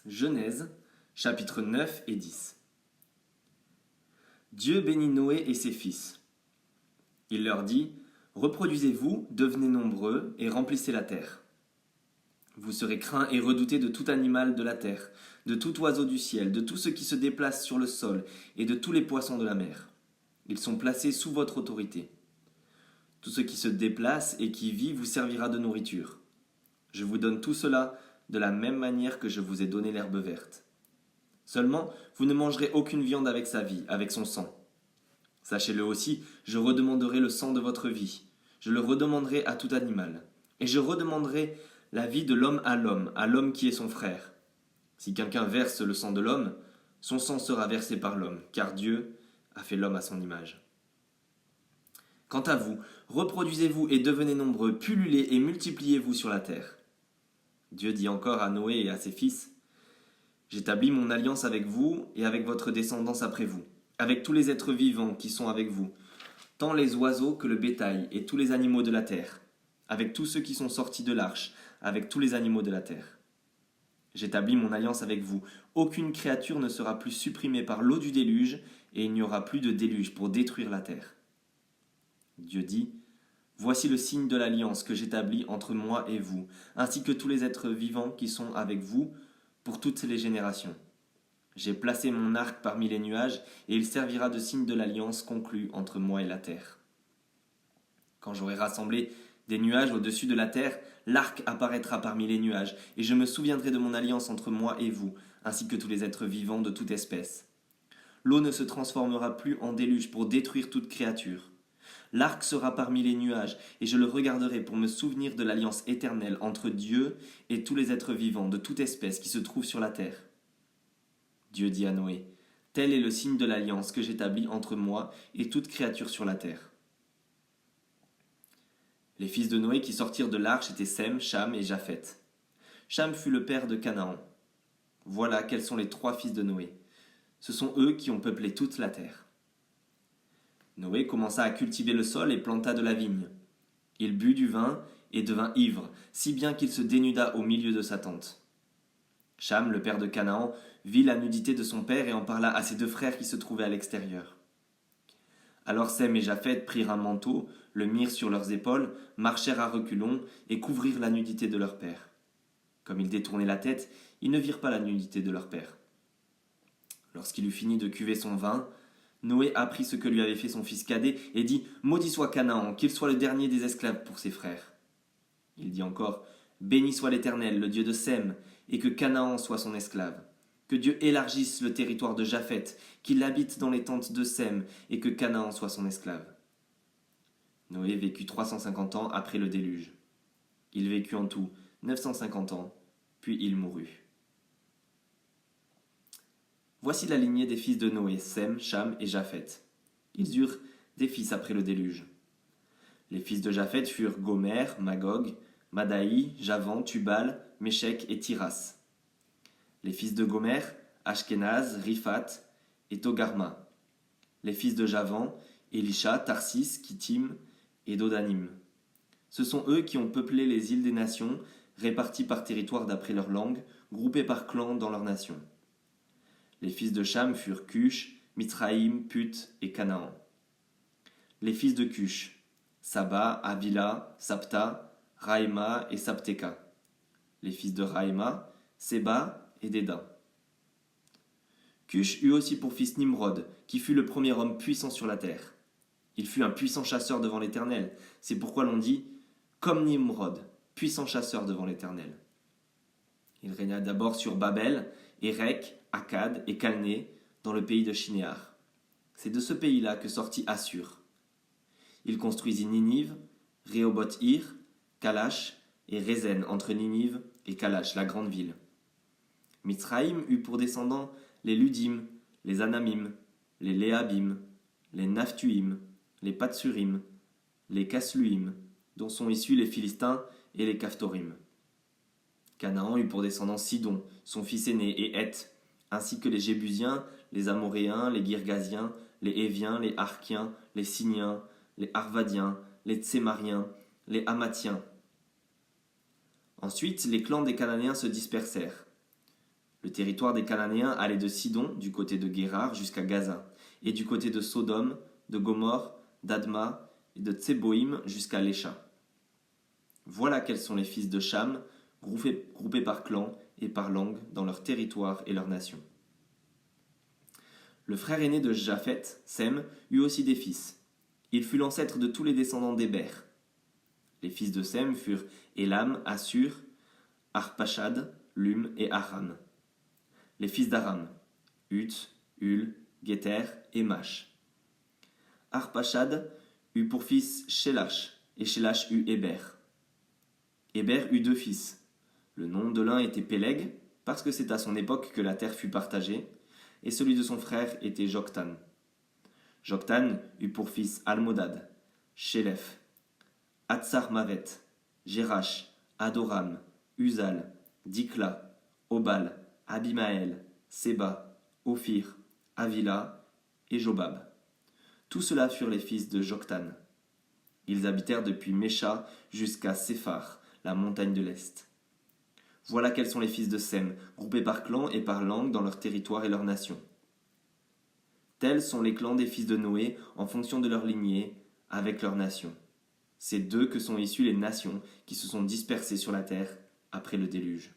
Genèse, chapitres 9 et 10. Dieu bénit Noé et ses fils. Il leur dit, reproduisez-vous, devenez nombreux et remplissez la terre. Vous serez craints et redoutés de tout animal de la terre, de tout oiseau du ciel, de tout ce qui se déplace sur le sol et de tous les poissons de la mer. Ils sont placés sous votre autorité. Tout ce qui se déplace et qui vit vous servira de nourriture. Je vous donne tout cela de la même manière que je vous ai donné l'herbe verte. Seulement, vous ne mangerez aucune viande avec sa vie, avec son sang. Sachez-le aussi, je redemanderai le sang de votre vie. Je le redemanderai à tout animal. Et je redemanderai la vie de l'homme à l'homme qui est son frère. Si quelqu'un verse le sang de l'homme, son sang sera versé par l'homme, car Dieu a fait l'homme à son image. Quant à vous, reproduisez-vous et devenez nombreux, pullulez et multipliez-vous sur la terre. Dieu dit encore à Noé et à ses fils, j'établis mon alliance avec vous et avec votre descendance après vous, avec tous les êtres vivants qui sont avec vous, tant les oiseaux que le bétail et tous les animaux de la terre, avec tous ceux qui sont sortis de l'arche, avec tous les animaux de la terre. J'établis mon alliance avec vous. Aucune créature ne sera plus supprimée par l'eau du déluge, et il n'y aura plus de déluge pour détruire la terre. Dieu dit, voici le signe de l'alliance que j'établis entre moi et vous, ainsi que tous les êtres vivants qui sont avec vous, pour toutes les générations. J'ai placé mon arc parmi les nuages, et il servira de signe de l'alliance conclue entre moi et la terre. Quand j'aurai rassemblé des nuages au-dessus de la terre, l'arc apparaîtra parmi les nuages, et je me souviendrai de mon alliance entre moi et vous, ainsi que tous les êtres vivants de toute espèce. L'eau ne se transformera plus en déluge pour détruire toute créature. L'arc sera parmi les nuages, et je le regarderai pour me souvenir de l'alliance éternelle entre Dieu et tous les êtres vivants de toute espèce qui se trouvent sur la terre. Dieu dit à Noé, tel est le signe de l'alliance que j'établis entre moi et toute créature sur la terre. Les fils de Noé qui sortirent de l'arche étaient Sem, Cham et Japheth. Cham fut le père de Canaan. Voilà quels sont les 3 fils de Noé. Ce sont eux qui ont peuplé toute la terre. Noé commença à cultiver le sol et planta de la vigne. Il but du vin et devint ivre, si bien qu'il se dénuda au milieu de sa tente. Cham, le père de Canaan, vit la nudité de son père et en parla à ses 2 frères qui se trouvaient à l'extérieur. Alors Sem et Japheth prirent un manteau, le mirent sur leurs épaules, marchèrent à reculons et couvrirent la nudité de leur père. Comme ils détournaient la tête, ils ne virent pas la nudité de leur père. Lorsqu'il eut fini de cuver son vin, Noé apprit ce que lui avait fait son fils cadet et dit « Maudit soit Canaan, qu'il soit le dernier des esclaves pour ses frères. » Il dit encore « Béni soit l'Éternel, le Dieu de Sem, et que Canaan soit son esclave. Que Dieu élargisse le territoire de Japheth, qu'il habite dans les tentes de Sem, et que Canaan soit son esclave. » Noé vécut 350 ans après le déluge. Il vécut en tout 950 ans, puis il mourut. Voici la lignée des fils de Noé, Sem, Cham et Japheth. Ils eurent des fils après le déluge. Les fils de Japheth furent Gomer, Magog, Madaï, Javan, Tubal, Méchec et Tiras. Les fils de Gomer, Ashkenaz, Riphat et Togarma. Les fils de Javan, Elisha, Tarsis, Kittim et Dodanim. Ce sont eux qui ont peuplé les îles des nations, réparties par territoire d'après leur langue, groupées par clans dans leur nation. Les fils de Cham furent Cush, Mithraïm, Put et Canaan. Les fils de Cush, Saba, Avila, Sapta, Raïma et Sapteka. Les fils de Raïma, Séba et Déda. Cush eut aussi pour fils Nimrod, qui fut le premier homme puissant sur la terre. Il fut un puissant chasseur devant l'Éternel. C'est pourquoi l'on dit « comme Nimrod, puissant chasseur devant l'Éternel ». Il régna d'abord sur Babel, Érec, Akkad et Calné, dans le pays de Shinéar. C'est de ce pays-là que sortit Assur. Il construisit Ninive, Rehoboth-Ir, Kalash et Rézen entre Ninive et Kalash, la grande ville. Mithraïm eut pour descendants les Ludim, les Anamim, les Léabim, les Naphtuim, les Patsurim, les Kasluim, dont sont issus les Philistins et les Caphtorim. Canaan eut pour descendants Sidon, son fils aîné, et Heth, ainsi que les Jébusiens, les Amoréens, les Girgasiens, les Éviens, les Arkiens, les Siniens, les Arvadiens, les Tsémariens, les Hamathiens. Ensuite, les clans des Cananéens se dispersèrent. Le territoire des Cananéens allait de Sidon, du côté de Guérar, jusqu'à Gaza, et du côté de Sodome, de Gomorre, d'Adma et de Tseboïm jusqu'à Lécha. Voilà quels sont les fils de Cham, groupés par clan et par langue dans leur territoire et leur nation. Le frère aîné de Japheth, Sem, eut aussi des fils. Il fut l'ancêtre de tous les descendants d'Héber. Les fils de Sem furent Élam, Assur, Arpachad, Lum et Aram. Les fils d'Aram, Ut, Hul, Géter et Mash. Arpachad eut pour fils Shélach, et Shélach eut Héber. Héber eut deux fils. Le nom de l'un était Péleg, parce que c'est à son époque que la terre fut partagée, et celui de son frère était Joktan. Joktan eut pour fils Almodad, Shélef, Hatsar-Mavet, Jérash, Adoram, Uzal, Dikla, Obal, Abimaël, Séba, Ophir, Avila et Jobab. Tout cela furent les fils de Joktan. Ils habitèrent depuis Mécha jusqu'à Séphar, la montagne de l'Est. Voilà quels sont les fils de Sem, groupés par clan et par langue dans leur territoire et leur nation. Tels sont les clans des fils de Noé en fonction de leur lignée, avec leur nation. C'est d'eux que sont issues les nations qui se sont dispersées sur la terre après le déluge.